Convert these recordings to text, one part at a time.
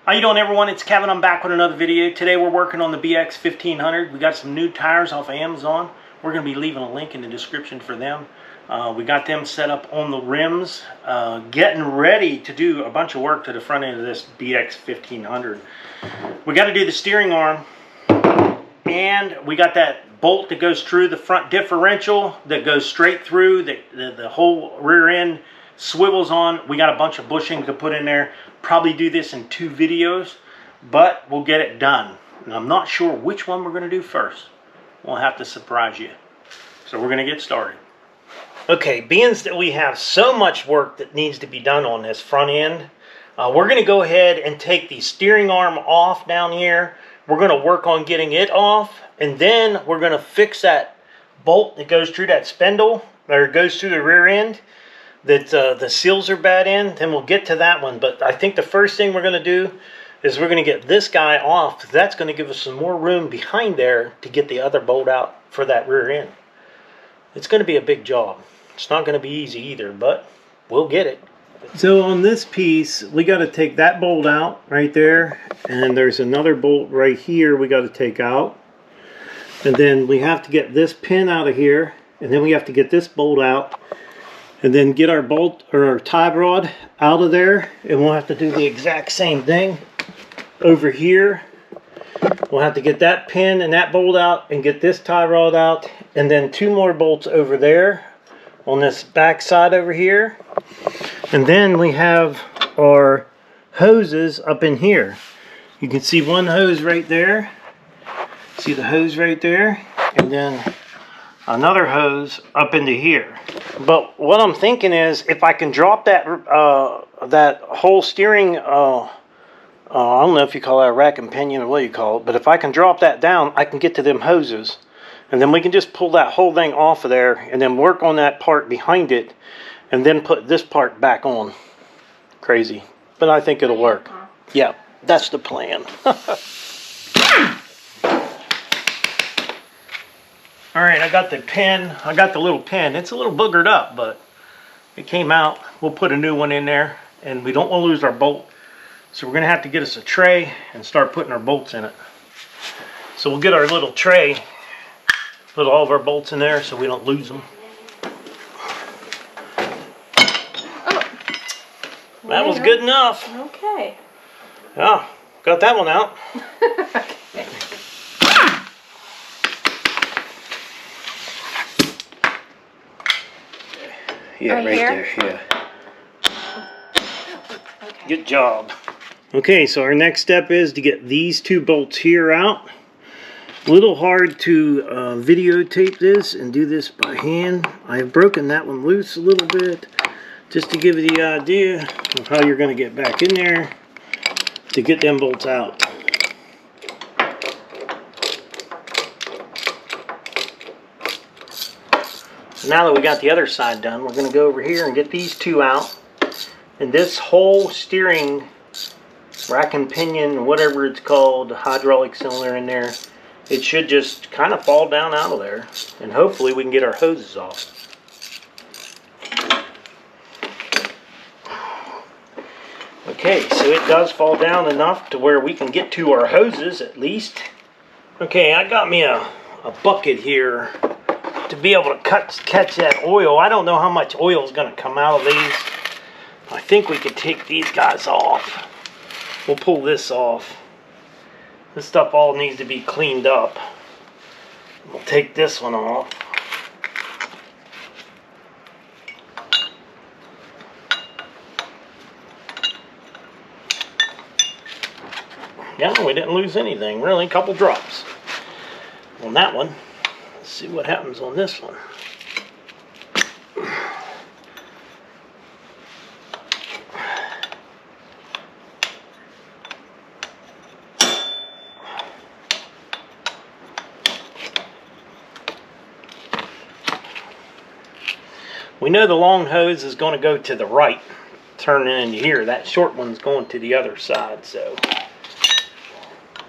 How you doing, everyone? It's Kevin. I'm back with another video. Today we're working on the BX1500. We got some new tires off of Amazon. We're going to be leaving a link in the description for them. We got them set up on the rims, getting ready to do a bunch of work to the front end of this BX1500. We got to do the steering arm, and we got that bolt that goes through the front differential that goes straight through the whole rear end swivels on. We got a bunch of bushing to put in there. Probably do this in 2 videos, but we'll get it done. And I'm not sure which one we're going to do first. We'll have to surprise you. So we're going to get started. Okay, being that we have so much work that needs to be done on this front end, we're going to go ahead and take the steering arm off down here. We're going to work on getting it off, and then we're going to fix that bolt that goes through that spindle, or goes through the rear end, that the seals are bad in. Then we'll get to that one. But I think the first thing we're going to do is we're going to get this guy off. That's going to give us some more room behind there to get the other bolt out for that rear end. It's going to be a big job. It's not going to be easy either, but we'll get it. So on this piece, we got to take that bolt out right there, and there's another bolt right here we got to take out, and then we have to get this pin out of here, and then we have to get this bolt out, and then get our bolt or our tie rod out of there, and we'll have to do the exact same thing over here. We'll have to get that pin and that bolt out and get this tie rod out, and then 2 more bolts over there on this back side over here. And then we have our hoses up in here. You can see one hose right there. See the hose right there? And then another hose up into here. But what I'm thinking is, if I can drop that that whole steering, I don't know if you call that a rack and pinion or what you call it, but if I can drop that down, I can get to them hoses. And then we can just pull that whole thing off of there and then work on that part behind it and then put this part back on. Crazy. But I think it'll work. Yeah, that's the plan. Alright, I got the pin. I got the little pin. It's a little boogered up, but it came out. We'll put a new one in there, and we don't want to lose our bolt. So we're going to have to get us a tray and start putting our bolts in it. So we'll get our little tray, put all of our bolts in there so we don't lose them. Oh. That was good enough. Okay. Yeah, got that one out. Okay. Yeah, right there, yeah. Okay. Good job. Okay, so our next step is to get these 2 bolts here out. A little hard to videotape this and do this by hand. I've broken that one loose a little bit just to give you the idea of how you're going to get back in there to get them bolts out. Now that we got the other side done, we're going to go over here and get these 2 out. And this whole steering rack and pinion, whatever it's called, hydraulic cylinder in there, it should just kind of fall down out of there. And hopefully we can get our hoses off. Okay, so it does fall down enough to where we can get to our hoses at least. Okay, I got me a bucket here to be able to catch that oil. I don't know how much oil is going to come out of these. I think we could take these guys off. We'll pull this off. This stuff all needs to be cleaned up. We'll take this one off. Yeah, we didn't lose anything, really. A couple drops on that one. Let's see what happens on this one. We know the long hose is going to go to the right, turning into here. That short one's going to the other side, so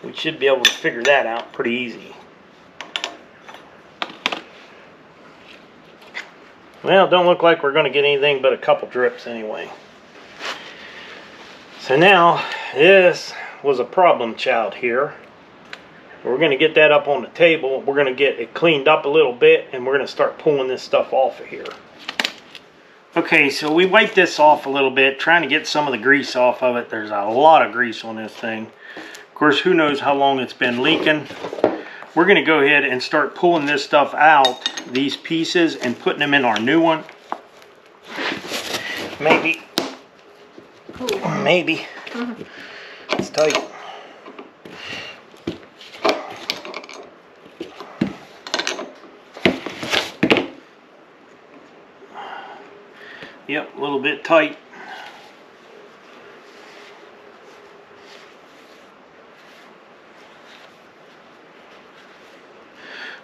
we should be able to figure that out pretty easy. Well, it don't look like we're going to get anything but a couple drips anyway. So now, this was a problem child here. We're going to get that up on the table. We're going to get it cleaned up a little bit, and we're going to start pulling this stuff off of here. Okay, so we wiped this off a little bit, trying to get some of the grease off of it. There's a lot of grease on this thing. Of course, who knows how long it's been leaking. We're going to go ahead and start pulling this stuff out, these pieces, and putting them in our new one. Maybe. Maybe. It's tight. Yep, a little bit tight.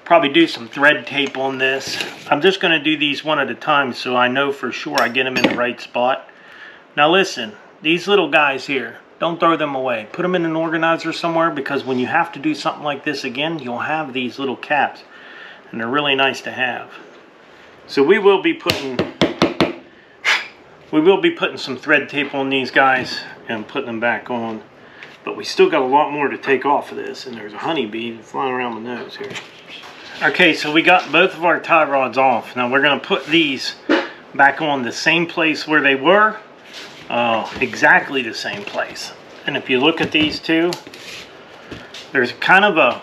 Probably do some thread tape on this. I'm just going to do these one at a time so I know for sure I get them in the right spot. Now listen, these little guys here, don't throw them away. Put them in an organizer somewhere, because when you have to do something like this again, you'll have these little caps, and they're really nice to have. So we will be putting some thread tape on these guys and putting them back on. But we still got a lot more to take off of this, and there's a honeybee flying around my nose here. Okay, so we got both of our tie rods off. Now we're going to put these back on the same place where they were. Exactly the same place. And if you look at these two, there's kind of a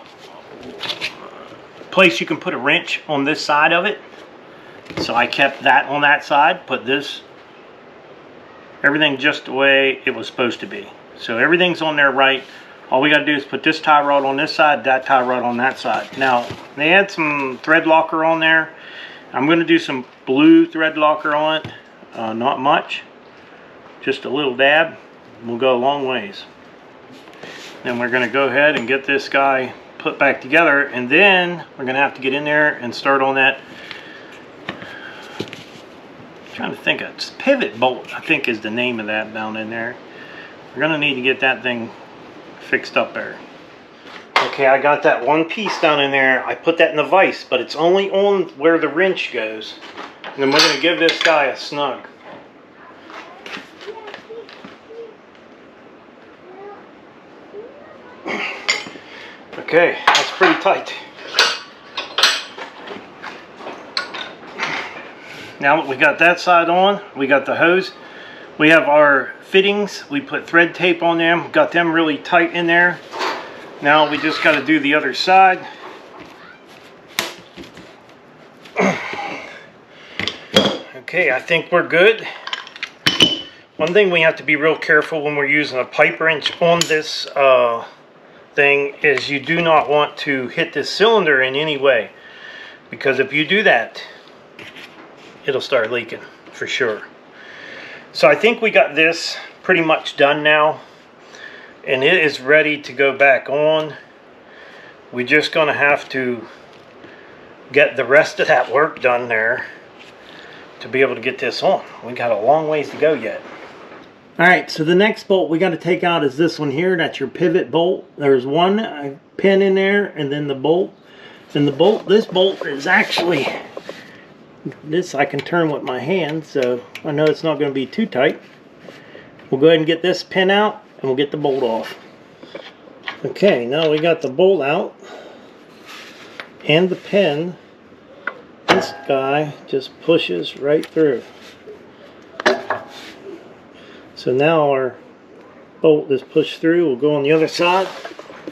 place you can put a wrench on this side of it. So I kept that on that side, put this, everything just the way it was supposed to be. So everything's on there right. All we got to do is put this tie rod on this side, that tie rod on that side. Now, they had some thread locker on there. I'm going to do some blue thread locker on it. Not much. Just a little dab. We'll go a long ways. Then we're going to go ahead and get this guy put back together. And then we're going to have to get in there and start on that. I'm trying to think. It's pivot bolt, I think, is the name of that down in there. We're going to need to get that thing fixed up there. Okay, I got that one piece down in there. I put that in the vise, but it's only on where the wrench goes. And then we're going to give this guy a snug. Okay, that's pretty tight. Now that we got that side on, we got the hose. We have our fittings. We put thread tape on them. Got them really tight in there. Now we just got to do the other side. Okay, I think we're good. One thing we have to be real careful when we're using a pipe wrench on this thing is you do not want to hit this cylinder in any way, because if you do that, it'll start leaking for sure. So I think we got this pretty much done now, and it is ready to go back on. We're just going to have to get the rest of that work done there to be able to get this on. We got a long ways to go yet. Alright, so the next bolt we got to take out is this one here. That's your pivot bolt. There's one pin in there, and then the bolt. And the bolt, this bolt is actually, this I can turn with my hand, so I know it's not going to be too tight. We'll go ahead and get this pin out, and we'll get the bolt off. Okay, now we got the bolt out, and the pin. This guy just pushes right through. So now our bolt is pushed through. We'll go on the other side,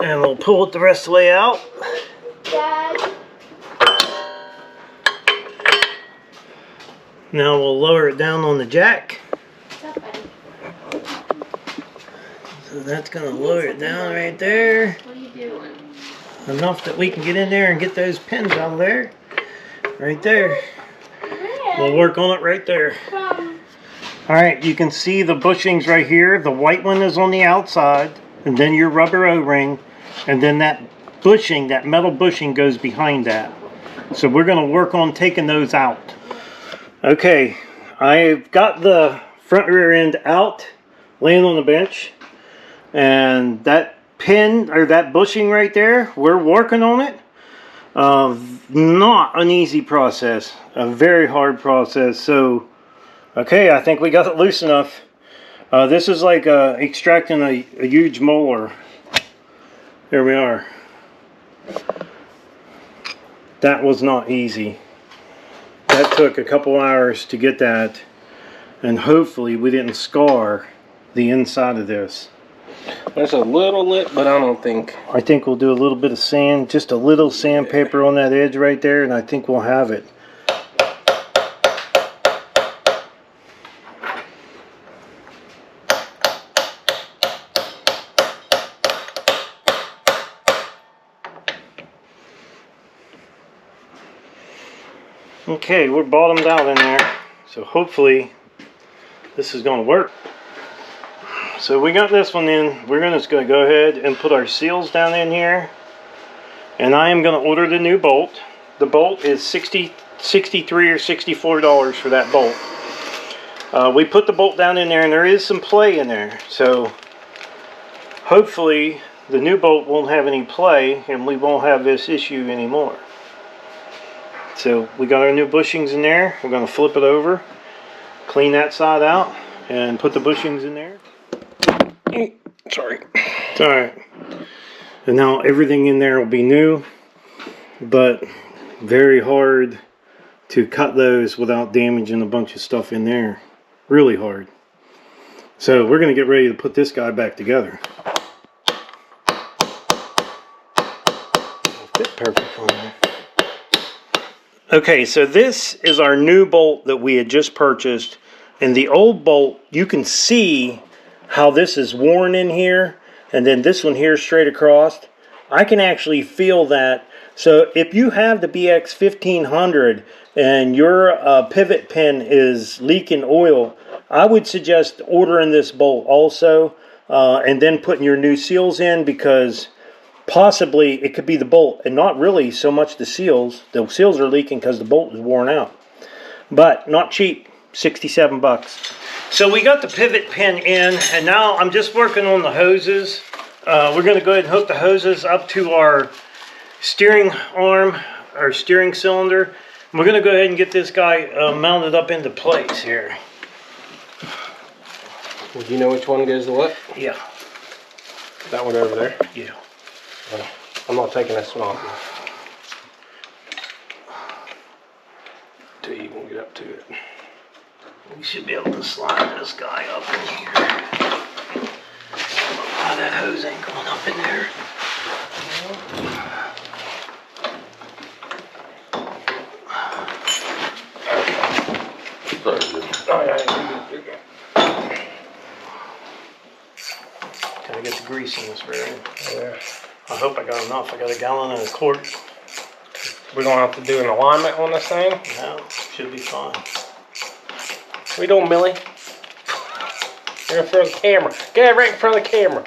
and we'll pull it the rest of the way out. Dad. Now we'll lower it down on the jack. What's up, buddy? So that's going to lower it down right there. What are you doing? Enough that we can get in there and get those pins out of there. Right there. We'll work on it right there. Alright, you can see the bushings right here. The white one is on the outside, and then your rubber O-ring, and then that bushing, that metal bushing goes behind that. So we're going to work on taking those out. Okay, I've got the front rear end out, laying on the bench, and that pin, or that bushing right there, we're working on it. Not an easy process, a very hard process. So okay, I think we got it loose enough. This is like extracting a huge molar. There we are. That was not easy. That took a couple hours to get that, and hopefully we didn't scar the inside of this. There's a little lip, but I don't think. I think we'll do a little bit of sand, just a little sandpaper on that edge right there, and I think we'll have it. Okay, we're bottomed out in there, so hopefully this is going to work. So we got this one in. We're just going to go ahead and put our seals down in here, and I am going to order the new bolt. The bolt is $63 or $64 for that bolt. We put the bolt down in there, and there is some play in there, so hopefully the new bolt won't have any play and we won't have this issue anymore. So we got our new bushings in there. We're going to flip it over, clean that side out, and put the bushings in there. Sorry. It's alright. And now everything in there will be new, but very hard to cut those without damaging a bunch of stuff in there. Really hard. So we're going to get ready to put this guy back together. It'll fit perfect on there. Okay, so this is our new bolt that we had just purchased, and the old bolt, you can see how this is worn in here, and then this one here straight across. I can actually feel that. So if you have the BX1500 and your pivot pin is leaking oil, I would suggest ordering this bolt also, and then putting your new seals in, because possibly it could be the bolt and not really so much the seals. The seals are leaking because the bolt is worn out. But not cheap, 67 bucks. So we got the pivot pin in, and now I'm just working on the hoses. We're going to go ahead and hook the hoses up to our steering arm, our steering cylinder. We're going to go ahead and get this guy mounted up into place here. Well, do you know which one goes to what? Yeah. That one over there? Yeah. Well, I'm not taking this one off until you can get up to it. We should be able to slide this guy up in here. Why that hose ain't going up in there. Gotta get the grease in this bearing. Yeah. I hope I got enough. I got a gallon and a quart. We're going to have to do an alignment on this thing? No, should be fine. What are you doing, Millie? You're in front of the camera. Get right in front of the camera.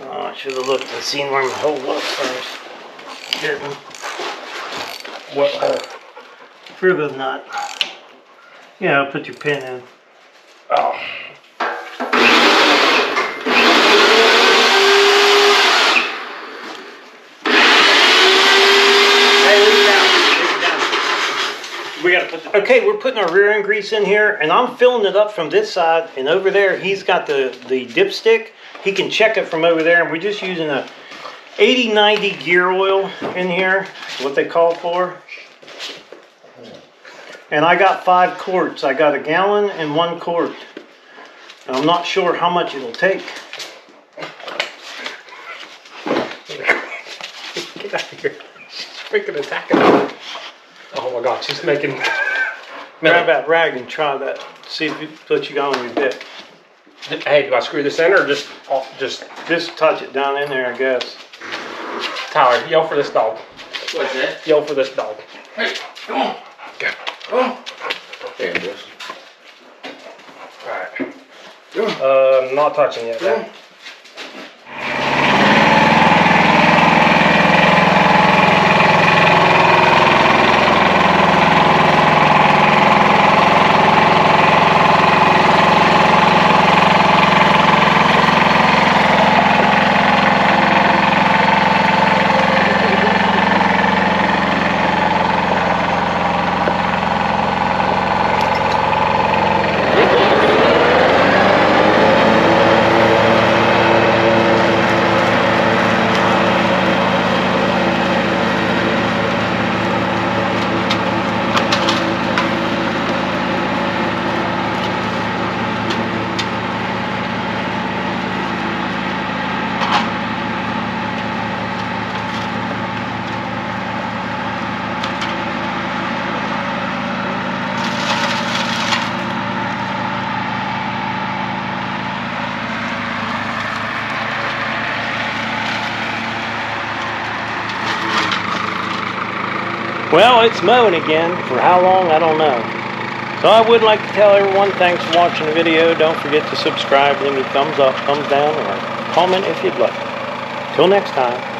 Oh, I should have looked and seen where my hole was first. Didn't. What hole? For the nut. Yeah, put your pin in. Oh. We gotta put okay, we're putting our rear end grease in here, and I'm filling it up from this side, and over there he's got the dipstick. He can check it from over there, and we're just using a 80-90 gear oil in here, what they call for. And I got 5 quarts. I got a gallon and 1 quart. And I'm not sure how much it'll take. Get out of here. She's freaking attacking me. Oh my God, she's making... Grab that rag and try that. See if what you got on your bit. Hey, do I screw this in or just touch it down in there, I guess. Tyler, yell for this dog. What's that? Yell for this dog. Hey, come on. Go. Oh. There it is. Alright. Not touching yet, man. Well, it's mowing again. For how long, I don't know. So I would like to tell everyone, thanks for watching the video. Don't forget to subscribe, leave me thumbs up, thumbs down, or comment if you'd like. Till next time.